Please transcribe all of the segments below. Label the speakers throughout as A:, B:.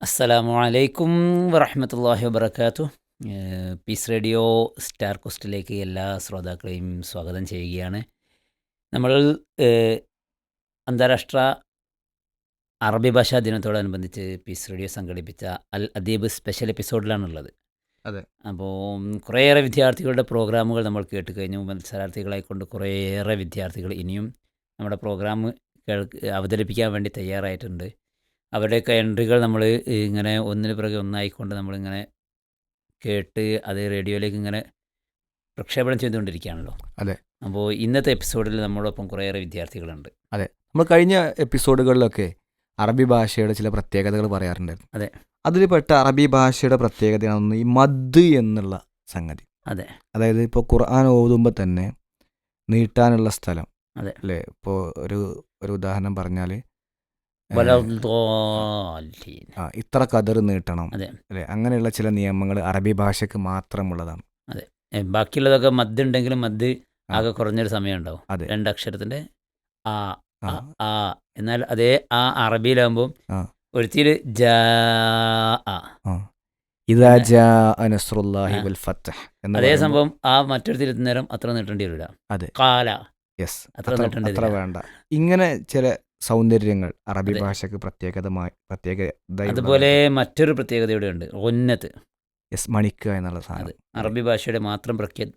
A: അസ്സലാമു അലൈക്കും വറഹ്മത്തുള്ളാഹി വബറകാതുഹു. പീസ് റേഡിയോ സ്റ്റാർ ക്വസ്റ്റിലേക്ക് എല്ലാ ശ്രോതാക്കളെയും സ്വാഗതം ചെയ്യുകയാണ്. നമ്മൾ ഏഹ്, അന്താരാഷ്ട്ര അറബി ഭാഷാ ദിനത്തോടനുബന്ധിച്ച് പീസ് റേഡിയോ സംഘടിപ്പിച്ച അൽ അദീബ് സ്പെഷ്യൽ എപ്പിസോഡിലാണുള്ളത്.
B: അതെ.
A: അപ്പോൾ കുറേയേറെ വിദ്യാർത്ഥികളുടെ പ്രോഗ്രാമുകൾ നമ്മൾ കേട്ട് കഴിഞ്ഞു. മത്സരാർത്ഥികളായിക്കൊണ്ട് കുറേയേറെ വിദ്യാർത്ഥികൾ ഇനിയും നമ്മുടെ പ്രോഗ്രാം അവതരിപ്പിക്കാൻ വേണ്ടി തയ്യാറായിട്ടുണ്ട്. അവരുടെയൊക്കെ എൻട്രികൾ നമ്മൾ ഇങ്ങനെ ഒന്നിന് പിറകെ ഒന്നായിക്കൊണ്ട് നമ്മളിങ്ങനെ കേട്ട് അത് റേഡിയോയിലേക്ക് ഇങ്ങനെ പ്രക്ഷേപണം ചെയ്തുകൊണ്ടിരിക്കുകയാണല്ലോ.
B: അതെ.
A: അപ്പോൾ ഇന്നത്തെ എപ്പിസോഡിൽ നമ്മളൊപ്പം കുറേയേറെ വിദ്യാർത്ഥികളുണ്ട്.
B: അതെ. നമ്മൾ കഴിഞ്ഞ എപ്പിസോഡുകളിലൊക്കെ അറബി ഭാഷയുടെ ചില പ്രത്യേകതകൾ പറയാറുണ്ടായിരുന്നു.
A: അതെ.
B: അതിൽ പെട്ട അറബി ഭാഷയുടെ പ്രത്യേകതയാണ് ഈ മദ് എന്നുള്ള സംഗതി.
A: അതെ.
B: അതായത് ഇപ്പോൾ ഖുർആൻ ഓതുമ്പോൾ തന്നെ നീട്ടാനുള്ള സ്ഥലം.
A: അതെ.
B: അല്ലേ? ഇപ്പോൾ ഒരു ഉദാഹരണം പറഞ്ഞാൽ
A: വലദ്ദാലീൻ.
B: ഇത്ര കദർ നീട്ടണം.
A: അതെ.
B: അല്ലേ? അങ്ങനെയുള്ള ചില നിയമങ്ങൾ അറബി ഭാഷയ്ക്ക് മാത്രമുള്ളതാണ്.
A: അതെ. ബാക്കിയുള്ളതൊക്കെ മദ് ഉണ്ടെങ്കിലും മദ്
B: ആ,
A: ആകെ കുറഞ്ഞൊരു സമയം ഉണ്ടാവും.
B: അതെ.
A: രണ്ടക്ഷരത്തിൻ്റെ ആ
B: ആ,
A: അ, ആ. എന്നാൽ അതേ ആ അറബിയിലാകുമ്പോൾ
B: ആ,
A: ഒരുത്തിയിൽ ജാ ആ.
B: ആ. ഇദാ
A: പിന്നെ
B: ജാഅ നസ്റുല്ലാഹി
A: ആ,
B: വൽ ഫത്ഹ് എന്ന്
A: അതേ
B: പറയുമ്പോൾ
A: സംഭവം ആ മറ്റൊരുത്തിൽ എത്തുന്നേരം അത്ര നീട്ടേണ്ടി വരില്ല.
B: അതെ.
A: കാല
B: യെസ്.
A: അത്ര
B: അത്ര
A: നീട്ടേണ്ടതില്ല.
B: വേണ്ട. ഇങ്ങനെ ചില സൗന്ദര്യങ്ങൾ അറബി
A: അതെ.
B: ഭാഷയ്ക്ക് പ്രത്യേകതയുള്ളതാണ്.
A: അതുപോലെ മറ്റൊരു പ്രത്യേകതയുടെ ഉണ്ട്, ഉന്നത്ത്.
B: യെസ്, മണിക്കുക എന്നുള്ള
A: അത്
B: സാധനം. അതെ.
A: അറബി ഭാഷയുടെ മാത്രം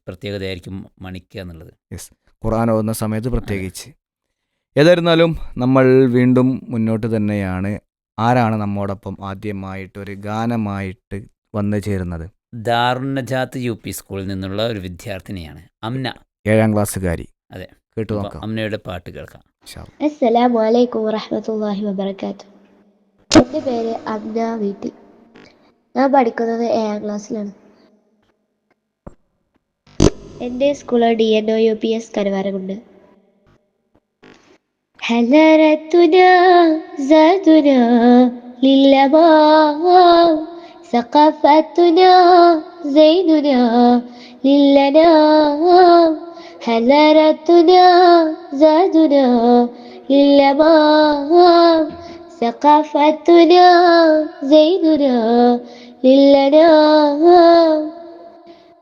A: പ്രത്യേകതയായിരിക്കും മണിക്കുക എന്നുള്ളത്.
B: യെസ്. ഖുർആൻ ഓതുന്ന സമയത്ത്
A: അതെ.
B: പ്രത്യേകിച്ച്. ഏതായിരുന്നാലും നമ്മൾ വീണ്ടും മുന്നോട്ട് തന്നെയാണ്. ആരാണ് നമ്മോടൊപ്പം ആദ്യമായിട്ട് ഒരു ഗാനമായിട്ട് വന്നു ചേരുന്നത്?
A: ദാറുന്നജാത്ത് UP സ്കൂളിൽ നിന്നുള്ള ഒരു വിദ്യാർത്ഥിനിയാണ് അംന.
B: 7ാം ക്ലാസ്സുകാരി.
A: അതെ.
B: കേട്ടു
A: അപ്പോൾ
B: നോക്കാം.
A: അംനയുടെ പാട്ട് കേൾക്കാം.
B: ഇൻഷാ അല്ലാ.
C: അസ്സലാമു അലൈക്കും വറഹ്മത്തുള്ളാഹി വബറകാതുഹു. എൻ്റെ പേര് അബ്ന വീട്ടിൽ. ഞാൻ പഠിക്കുന്നത് 7ാം ക്ലാസ്സിലാണ്. എൻ്റെ സ്കൂൾ DNO UPS കരുവാരകുണ്ട്. حضارتنا زادنا للأمام ثقافتنا زيننا للأنام حضارتنا زادنا للأمام ثقافتنا زيننا للأنام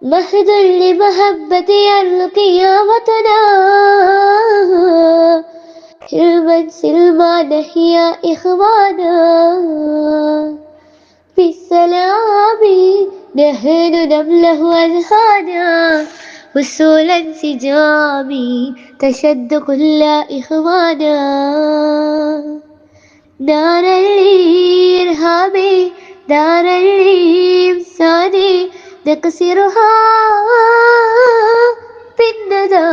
C: مهد لمحبة القيامتنا سلما سلما نحيا إخوانا بالسلام نحن نملأ أذهانا وصولا سجامي تشد كل إخوانا نار الإرهاب دار الإمسان نكسرها بالندى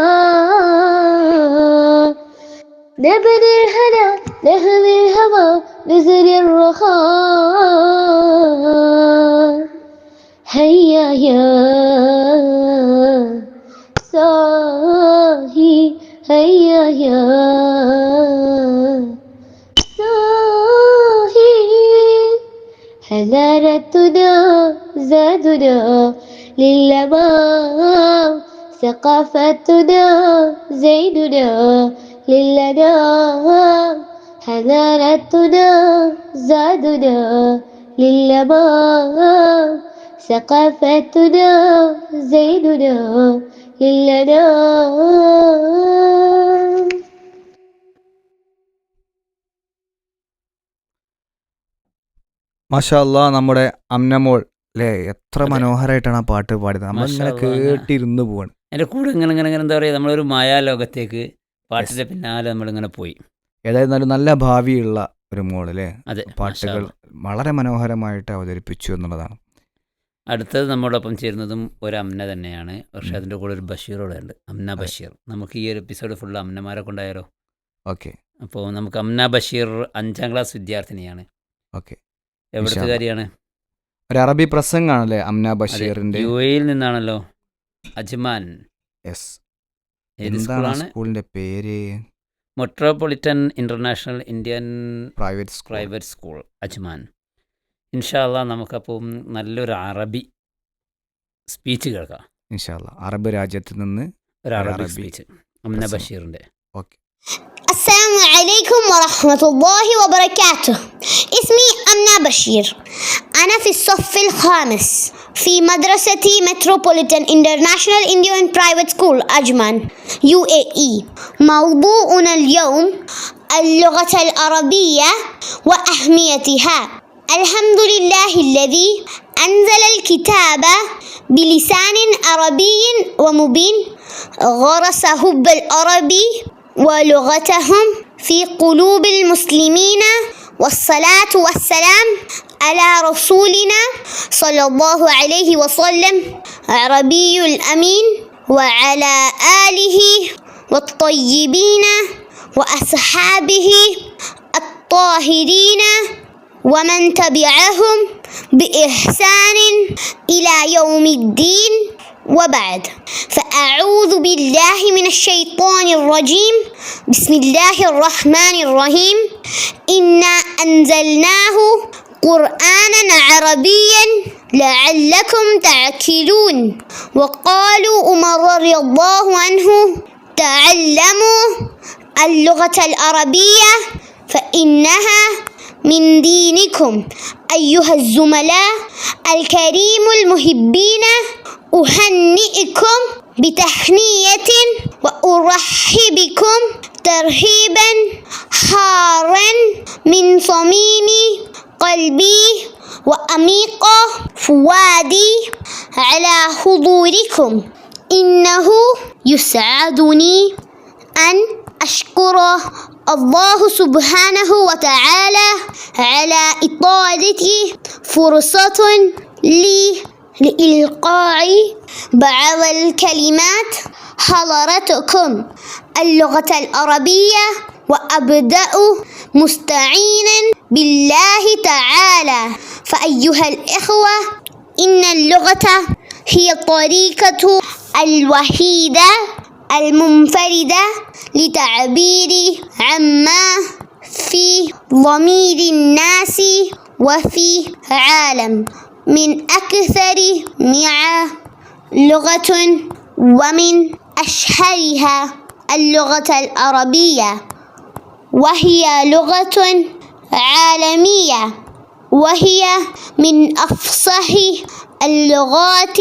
C: نبني الهنا نهوي الهوى نزري الرخاء هيا يا صاحي هيا يا صاحي حضارتنا زادنا للأمام ثقافتنا زيننا للأنام حضارتنا زادنا للأمام ثقافتنا زيننا للأنام.
B: മാഷാ അല്ലാ, നമ്മുടെ അമ്നമോൾ അല്ലേ, എത്ര
A: അതെ.
B: മനോഹരമായിട്ടാണ് ആ പാട്ട് പാടിയത്. നമ്മളിങ്ങനെ
A: മാഷാ അല്ലാ.
B: കേട്ടിരുന്ന് പോവാണ്.
A: എൻ്റെ കൂടെ ഇങ്ങനെ ഇങ്ങനെ ഇങ്ങനെ എന്താ പറയുക, നമ്മളൊരു മായാലോകത്തേക്ക്
B: യെസ്.
A: പാട്ടിൻ്റെ പിന്നാലെ നമ്മളിങ്ങനെ പോയി.
B: ഏതായിരുന്നാലും നല്ല ഭാവിയുള്ള ഒരു മോൾ അല്ലേ.
A: അതെ. മാഷാ
B: പാട്ടുകൾ
A: അല്ലാ.
B: വളരെ മനോഹരമായിട്ട് അവതരിപ്പിച്ചു എന്നുള്ളതാണ്.
A: അടുത്തത് നമ്മോടൊപ്പം ചേരുന്നതും ഒരു അമ്ന തന്നെയാണ്. പക്ഷേ
B: ഉം.
A: അതിൻ്റെ കൂടെ ഒരു ബഷീറോടെ ഉണ്ട്, അമ്ന
B: അതെ.
A: ബഷീർ. നമുക്ക് ഈ ഒരു എപ്പിസോഡ് ഫുള്ള് അമ്നമാരെ കൊണ്ടായാലോ?
B: ഓക്കെ.
A: അപ്പോൾ നമുക്ക് അമ്ന ബഷീർ 5ാം ക്ലാസ് വിദ്യാർത്ഥിനിയാണ്.
B: ഓക്കെ. ഇൻഷാ അല്ലാ.
A: എവിടുത്തുകാരിയാണ്?
B: ഒരു അറബി പ്രസംഗാണല്ലേ അമ്ന
A: അതെ.
B: ബഷീറിന്റെ.
A: UAE നിന്നാണല്ലോ. അജ്മാൻ.
B: യെസ്.
A: ഏത്
B: എന്താണ് ആ
A: സ്കൂളാണ്?
B: സ്കൂളിന്റെ പേര്?
A: Metropolitan international Indian
B: private school.
A: Private school, Ajman. ഇൻഷാ അല്ലാ നമുക്കപ്പം നല്ലൊരു അറബി സ്പീച്ച് കേൾക്കാം.
B: ഇൻഷാ അല്ലാ. അറബ് രാജ്യത്ത് നിന്ന്
A: ഒരു
B: ഒരു
A: അറബിക്
B: അറബി
A: സ്പീച്ച് അമ്ന
B: പ്രസംഗം.
A: ബഷീറിൻ്റെ.
B: ഓക്കെ.
D: السلام عليكم ورحمة الله وبركاته. اسمي أمنة بشير. أنا في الصف الخامس في مدرسة متروبوليتان انترناشونال انديان برايفت سكول أجمان UAE. موضوعنا اليوم اللغة العربية وأهميتها. الحمد لله الذي أنزل الكتاب بلسان عربي ومبين، غرس حب العرب ولغتهم في قلوب المسلمين، والصلاة والسلام على رسولنا صلى الله عليه وسلم عربي الأمين، وعلى آله والطيبين وأصحابه الطاهرين ومن تبعهم بإحسان إلى يوم الدين، وبعد. فأعوذ بالله من الشيطان الرجيم. بسم الله الرحمن الرحيم. إنا أنزلناه قرآنا عربيا لعلكم تعقلون. وقالوا عمر رضي الله عنه: تعلموا اللغة العربية فإنها من دينكم. أيها الزملاء الكريم المحبين، أهنئكم بتهنئة وأرحبكم ترحيبا حارا من صميم قلبي وأميق فؤادي على حضوركم. إنه يسعدني أن أشكر الله سبحانه وتعالى على إعطاء فرصة لي لإلقاء بعض الكلمات حضرتكم اللغة العربية. وأبدأ مستعينا بالله تعالى. فأيها الإخوة، إن اللغة هي الطريقة الوحيدة المنفردة لتعبير عما في ضمير الناس وفي عالم من أكثر 100 لغة، ومن أشهرها اللغة العربية، وهي لغة عالمية، وهي من أفصح اللغات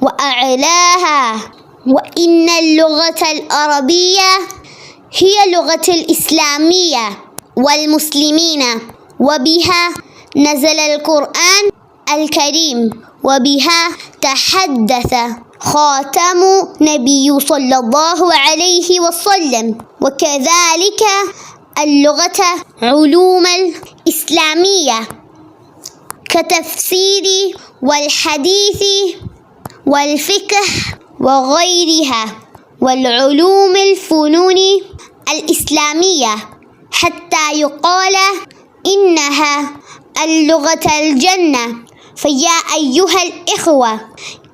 D: وأعلاها. وإن اللغة العربية هي لغة الإسلامية والمسلمين، وبها نزل القرآن الكريم، وبها تحدث خاتم نبي صلى الله عليه وسلم. وكذلك اللغة علوم الإسلامية كتفسير والحديث والفقه وغيرها، والعلوم الفنون الإسلامية، حتى يقال إنها اللغة الجنة. فيا أيها الإخوة،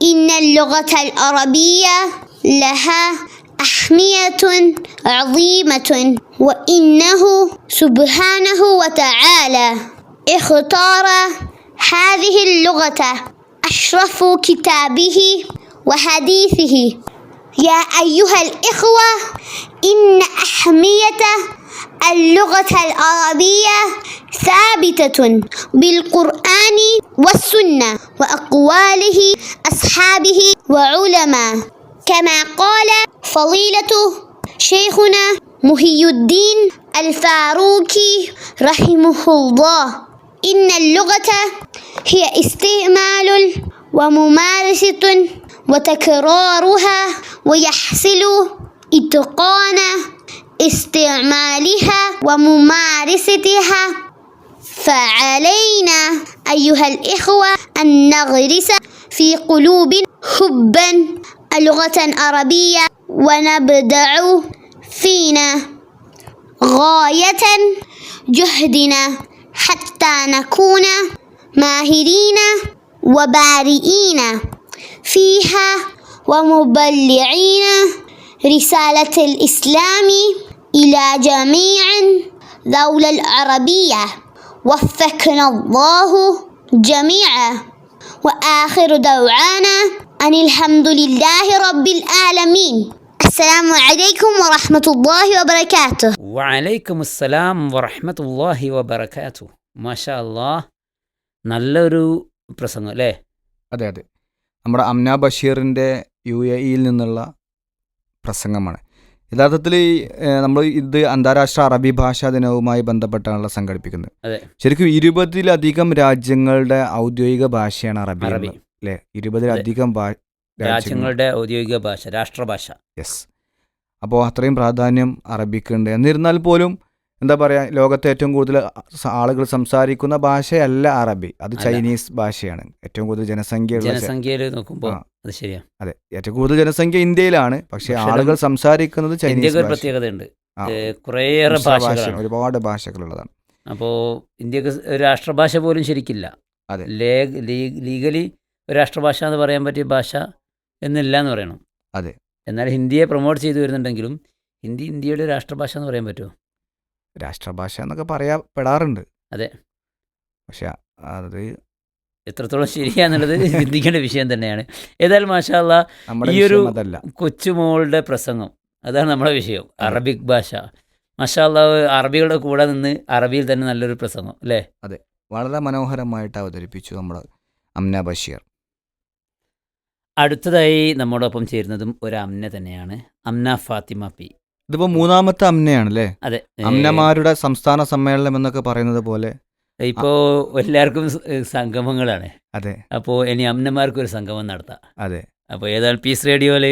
D: إن اللغة العربية لها أهمية عظيمة، وإنه سبحانه وتعالى اختار هذه اللغة أشرف كتابه وحديثه. يا أيها الإخوة، إن أهمية اللغة العربية ثابتة بالقرآن والسنة وأقواله أصحابه وعلماء، كما قال فضيلة شيخنا محي الدين الفاروقي رحمه الله: إن اللغة هي استعمال وممارسة وتكرارها، ويحصل إتقان استعمالها وممارستها. فعلينا أيها الإخوة أن نغرس في قلوب حبا اللغة العربية، ونبدأ فينا غاية جهدنا حتى نكون ماهرين وبارئين فيها، ومبلغين رسالة الإسلام إلى جميع الدولة العربية. وفقنا الله جميعا. وآخر دعوانا أن الحمد لله رب العالمين. السلام عليكم ورحمة الله وبركاته.
A: വഅലൈക്കും അസ്സലാം വറഹ്മത്തുള്ളാഹി വബറകാതുഹു. മാഷാ അല്ലാഹ്, നല്ലൊരു പ്രസംഗം അല്ലേ?
B: അതെ അതെ, നമ്മുടെ അംന ബഷീറിൻ്റെ UAE-യിൽ നിന്നുള്ള പ്രസംഗമാണ്. യഥാർത്ഥത്തിൽ നമ്മൾ ഇത് അന്താരാഷ്ട്ര അറബി ഭാഷാ ദിനവുമായി ബന്ധപ്പെട്ടാണല്ലോ സംഘടിപ്പിക്കുന്നത്.
A: അതെ.
B: ശരിക്കും 20-ലധികം രാജ്യങ്ങളുടെ ഔദ്യോഗിക ഭാഷയാണ് അറബി
A: അറബി.
B: അല്ലേ? 20-ലധികം
A: രാജ്യങ്ങളുടെ ഔദ്യോഗിക ഭാഷ, രാഷ്ട്രഭാഷ.
B: യെസ്. അപ്പോൾ അത്രയും പ്രാധാന്യം അറബിക്കുണ്ട്. എന്നിരുന്നാൽ പോലും എന്താ പറയുക, ലോകത്തെ ഏറ്റവും കൂടുതൽ ആളുകൾ സംസാരിക്കുന്ന ഭാഷയല്ല അറബി, അത് ചൈനീസ് ഭാഷയാണ്. ഏറ്റവും കൂടുതൽ
A: ജനസംഖ്യയിൽ നോക്കുമ്പോൾ അത് ശരിയാണ്.
B: അതെ, ഏറ്റവും കൂടുതൽ ജനസംഖ്യ ഇന്ത്യയിലാണ്, പക്ഷേ ആളുകൾ സംസാരിക്കുന്നത് ചൈനീസ്
A: ഇന്ത്യക്ക് ഒരു പ്രത്യേകതയുണ്ട്, കുറേയേറെ ഭാഷകളാണ്,
B: ഒരുപാട് ഭാഷകളുള്ളതാണ്.
A: അപ്പോൾ ഇന്ത്യക്ക് ഒരു രാഷ്ട്രഭാഷ പോലും ശരിക്കില്ല.
B: അതെ,
A: ലീഗലി ഒരു രാഷ്ട്രഭാഷ എന്ന് പറയാൻ പറ്റിയ ഭാഷ എന്നില്ല എന്ന് പറയണം.
B: അതെ.
A: എന്നാൽ ഹിന്ദിയെ പ്രൊമോട്ട് ചെയ്തു വരുന്നുണ്ടെങ്കിലും ഹിന്ദി ഇന്ത്യയുടെ രാഷ്ട്രഭാഷ എന്ന് പറയാൻ പറ്റുമോ?
B: രാഷ്ട്രഭാഷ എന്നൊക്കെ പറയപ്പെടാറുണ്ട്.
A: അതെ.
B: പക്ഷെ അത്
A: എത്രത്തോളം ശരിയാന്നുള്ളത് ചിന്തിക്കേണ്ട വിഷയം തന്നെയാണ്. ഏതായാലും മാഷാ അല്ലാഹ്, ഈ ഒരു കൊച്ചുമോളുടെ പ്രസംഗം, അതാണ് നമ്മുടെ വിഷയം, അറബിക് ഭാഷ. മാഷാ അല്ലാഹ്, അറബികളുടെ കൂടെ നിന്ന് അറബിയിൽ തന്നെ നല്ലൊരു പ്രസംഗം അല്ലേ?
B: അതെ, വളരെ മനോഹരമായിട്ട് അവതരിപ്പിച്ചു നമ്മുടെ അംന ബഷീർ.
A: അടുത്തതായി നമ്മോടൊപ്പം ചേരുന്നതും ഒരു അംന തന്നെയാണ്, അംന ഫാത്തിമ പി.
B: ഇതിപ്പോൾ 3ാമത്തെ അംനയാണല്ലേ?
A: അതെ.
B: അംനമാരുടെ സംസ്ഥാന സമ്മേളനം എന്നൊക്കെ പറയുന്നത് പോലെ
A: ഇപ്പോൾ എല്ലാവർക്കും സംഗമങ്ങളാണ്.
B: അതെ.
A: അപ്പോൾ ഇനി അംനമാർക്കൊരു സംഗമം നടത്താം.
B: അതെ.
A: അപ്പോൾ ഏതായാലും പീസ് റേഡിയോയിൽ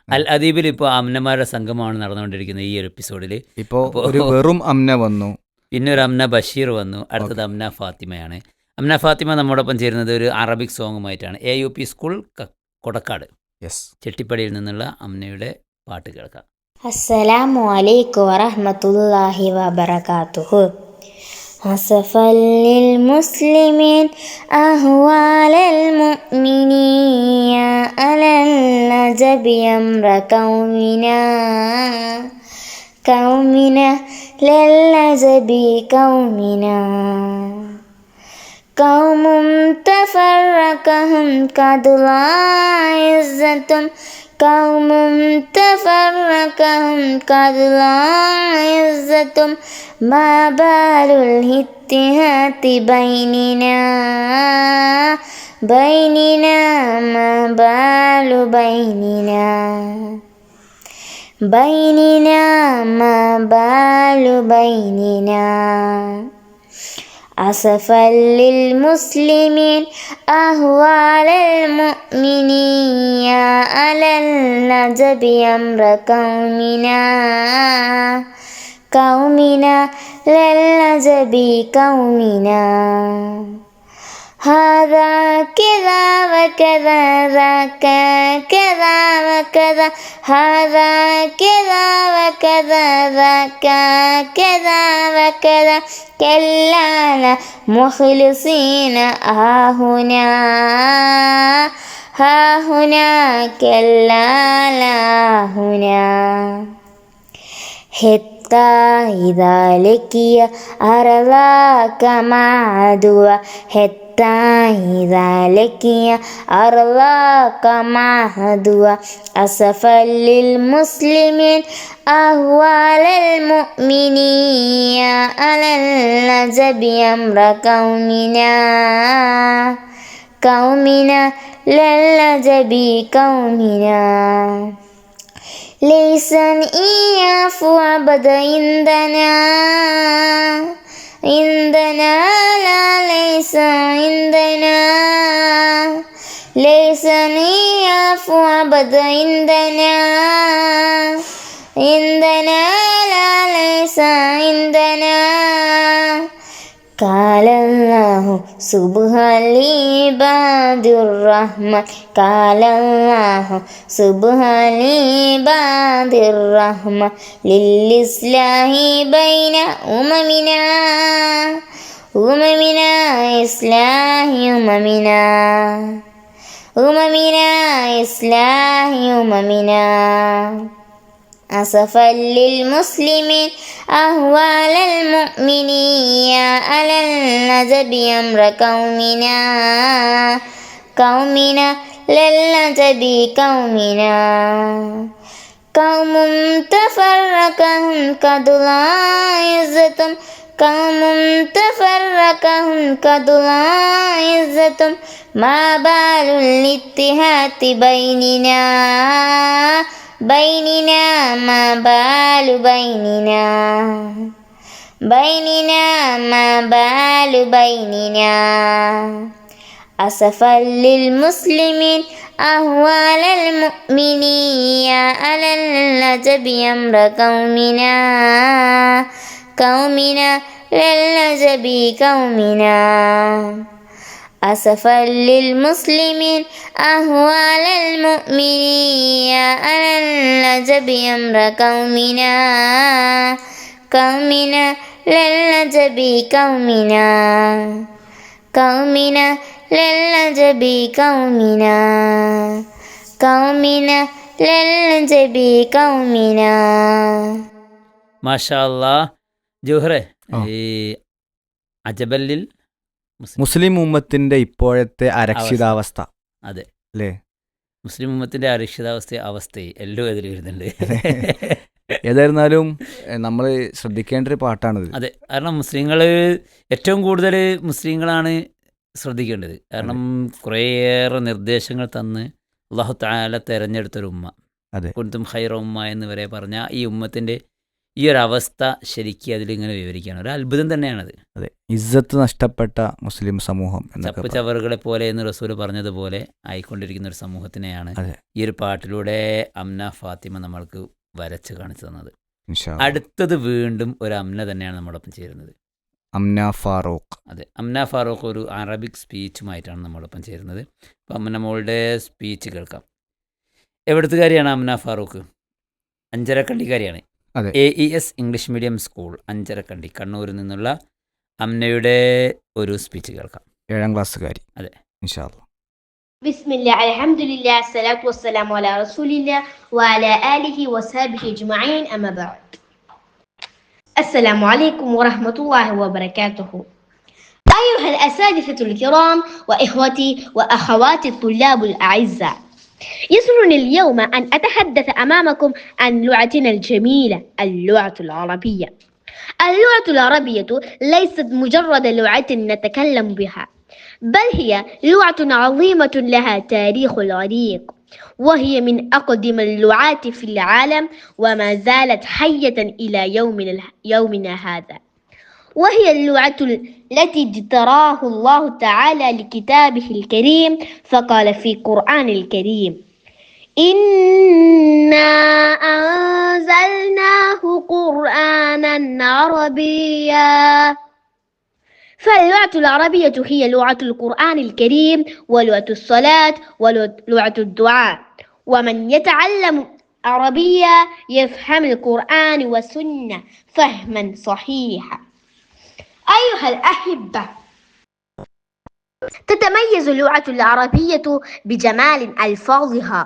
A: അൽ അദീബിൽ ഇപ്പോൾ അംനമാരുടെ സംഗമമാണ് നടന്നുകൊണ്ടിരിക്കുന്നത്. ഈ ഒരു എപ്പിസോഡിൽ
B: ഇപ്പോൾ ഒരു വെറും അംന വന്നു,
A: പിന്നെ ഒരു അംന ബഷീർ വന്നു, അടുത്തത് അംന ഫാത്തിമയാണ്. അംന ഫാത്തിമ നമ്മോടൊപ്പം ചേരുന്നത് ഒരു അറബിക് സോങ്ങുമായിട്ടാണ്. AUP സ്കൂൾ കൊടക്കാട്,
B: യെസ്,
A: ചെട്ടിപ്പടിയിൽ നിന്നുള്ള അംനയുടെ പാട്ട് കേൾക്കാം.
E: അസ്സലാമു അലൈക്കും വറഹ്മത്തുള്ളാഹി വബറകാതുഹു. അസഫൽ ലിൽ മുസ്ലിമീൻ അഹ്വാലൽ മുഅ്മിനീന അലൽ നജബി അംറ കൗമിന ലൽ നജബി കൗമിന കൗമും തഫറഖഹും ഖദ്ലാ ഇസ്സത്തും കൗമും തഫറഖഹും ഖദ്ലാ ഇസ്സത്തും മാ ബാലുൽ ഇത്തിഹാദി ബൈനിനാ മാ ബാലു ബൈനിനാ മാ ബാലു ബൈനിനാ. أسفا للمسلمين أهوال المؤمنين على النجب أمر قومنا للنجب قومنا. هذا كذا وكذا ذاك كذا وكذا هذا كذا وكذا ذاك كذا وكذا كلا مخلصين هاهنا كلا لا هنا. حتى إذا لقي أرضاك مع عدوى حتى إذا لقي أرضاك مع عدوى أسفا للمسلمين أهوال المؤمنين على النجب أمر قومنا للنجب قومنا. ليس إياف عبد عندنا لا ليس عندنا ليس إياف عبد عندنا لا ليس عندنا. قال الله سبحان لعباد الرحمن قال الله سبحان لعباد الرحمن للإصلاح بين أممنا إصلاح أممنا. أسفا للمسلمين أهوال المؤمنين على النجب أمر قومنا للنجب قومنا. قوم تفرقهم كدلا عزة قوم تفرقهم كدلا عزة ما بال الاتهاد بيننا ما بال بيننا أسفا للمسلمين أهوال المؤمنين على العجب أمر قومنا للعجب قومنا أسفا للمسلمين أهوال المؤمنين على العجب أمر قومنا للعجب قومنا للعجب قومنا للعجب قومنا.
A: മാഷാ അല്ലാ. ജോഹറെ,
B: ആ.
A: ഈ അജബല്ലിൽ
B: മുസ്ലിം ഉമ്മത്തിന്റെ ഇപ്പോഴത്തെ അരക്ഷിതാവസ്ഥ
A: അതെ
B: അല്ലേ?
A: മുസ്ലിം ഉമ്മത്തിന്റെ അവസ്ഥയെ എല്ലാം അതിൽ വരുന്നുണ്ട്.
B: ഏതായിരുന്നാലും നമ്മൾ ശ്രദ്ധിക്കേണ്ട ഒരു പാട്ടാണിത്.
A: അതെ, കാരണം മുസ്ലിങ്ങൾ ഏറ്റവും കൂടുതൽ മുസ്ലിങ്ങളാണ് ശ്രദ്ധിക്കേണ്ടത്. കാരണം കുറേയേറെ നിർദ്ദേശങ്ങൾ തന്ന് അല്ലാഹു തആല തെരഞ്ഞെടുത്തൊരു ഉമ്മ.
B: അതെ.
A: കുൻതും ഖൈറ ഉമ്മ എന്ന് വരെ പറഞ്ഞ ഈ ഉമ്മത്തിൻ്റെ ഈ ഒരു അവസ്ഥ ശരിക്കും അതിലിങ്ങനെ വിവരിക്കുകയാണ്. ഒരു അത്ഭുതം തന്നെയാണത്.
B: അതെ, ഇസ്സത്ത് നഷ്ടപ്പെട്ട മുസ്ലിം സമൂഹം എന്നൊക്കെ
A: ചപ്പ് ചവറുകളെ പോലെ എന്ന് റസൂൽ പറഞ്ഞതുപോലെ ആയിക്കൊണ്ടിരിക്കുന്ന ഒരു സമൂഹത്തിനെയാണ്
B: അതെ.
A: ഈ ഒരു പാട്ടിലൂടെ അംന ഫാത്തിമ നമ്മൾക്ക് വരച്ച് കാണിച്ചു തന്നത്.
B: ഇൻഷാ അല്ലാ.
A: അടുത്തത് വീണ്ടും ഒരു അംന തന്നെയാണ് നമ്മളൊപ്പം ചേരുന്നത്.
B: അംന ഫാറൂഖ്.
A: അതെ, അംന ഫാറൂഖ് ഒരു അറബിക് സ്പീച്ചുമായിട്ടാണ് നമ്മളൊപ്പം ചേരുന്നത്. അപ്പം അംന മോളുടെ സ്പീച്ച് കേൾക്കാം. എവിടുത്തുകാരിയാണ് അംന ഫാറൂഖ്? അഞ്ചരക്കണ്ടിക്കാരിയാണ്.
B: അതെ.
A: AES English medium school Anjarakandy, കണ്ണൂരിൽ നിന്നുള്ള അംനയുടെ ഒരു സ്പീച്ച് കേൾക്കാം.
B: 7ാം ക്ലാസ്സുകാരി.
A: അതെ.
B: ഇൻഷാ അല്ലാ.
F: بسم الله الحمد لله الصلاة والسلام على رسول الله وعلى آله وصحبه أجمعين أما بعد. السلام عليكم ورحمة الله وبركاته. أيها الأساتذة الكرام وإخوتي وأخواتي الطلاب الأعزاء، يسرني اليوم أن أتحدث أمامكم عن لغتنا الجميلة اللغة العربية. اللغة العربية ليست مجرد لغة نتكلم بها، بل هي لغة عظيمة لها تاريخ عريق، وهي من أقدم اللغات في العالم وما زالت حية إلى يومنا هذا. وهي اللغة التي اجتراها الله تعالى لكتابه الكريم، فقال في القرآن الكريم: إنا أنزلناه قرآنا عربيا. فاللغة العربية هي لغة القرآن الكريم ولغة الصلاة ولغة الدعاء، ومن يتعلم عربية يفهم القرآن والسنة فهما صحيحا. أيها الأحبة، تتميز اللغة العربية بجمال ألفاظها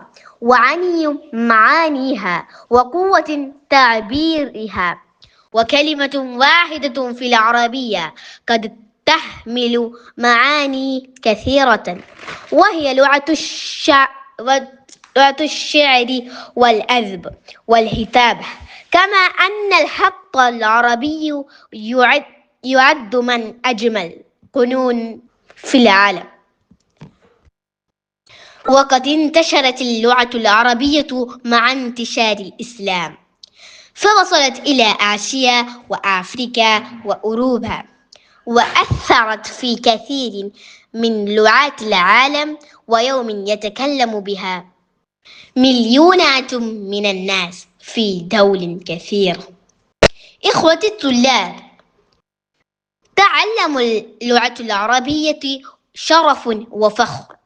F: وعني معانيها وقوة تعبيرها، وكلمة واحدة في العربية قد تحمل معاني كثيرة، وهي لغة الشعر والأدب والكتابة. كما أن الخط العربي يعد من أجمل قانون في العالم. وقد انتشرت اللغة العربية مع انتشار الإسلام، فوصلت إلى آسيا وأفريقيا وأوروبا، وأثرت في كثير من لغات العالم، ويوم يتكلم بها مليونات من الناس في دول كثيرة. إخوتي الطلاب، تعلم اللغة العربية شرف وفخر.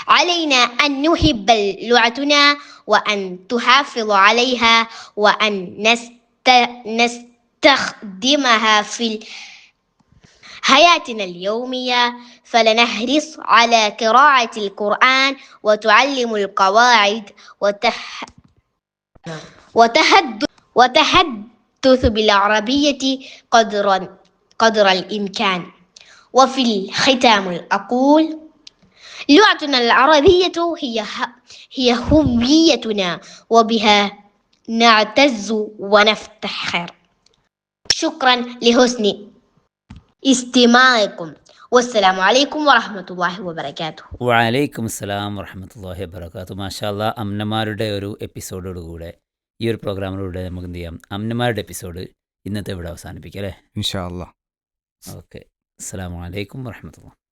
F: علينا أن نحب لغتنا وأن تحافظ عليها وأن نستخدمها في حياتنا اليومية، فلنحرص على قراءة القرآن وتعلم القواعد وتحدث بالعربية قدر الإمكان. وفي الختام أقول: لغتنا العربية هي هويتنا، وبها نعتز ونفتخر. شكرا لحسن استماعكم والسلام عليكم ورحمة الله وبركاته.
A: വലൈക്കും അസ്സലാം വറഹമത്തല്ലാഹി വബറകാതുഹു. മാഷാ അല്ലാ, അമ്നമാരുടെ ഒരു എപ്പിസോഡോടുകൂടെ ഈ ഒരു പ്രോഗ്രാമിലൂടെ നമുക്ക് എന്ത് ചെയ്യാം, അമ്നമാരുടെ എപ്പിസോഡ് ഇന്നത്തെ ഇവിടെ അവസാനിപ്പിക്കാം അല്ലേ?
B: ഇൻഷാ അല്ലാ.
A: ഓക്കെ, അസ്സലാമു അലൈക്കും വറഹമത്തുള്ളാഹി.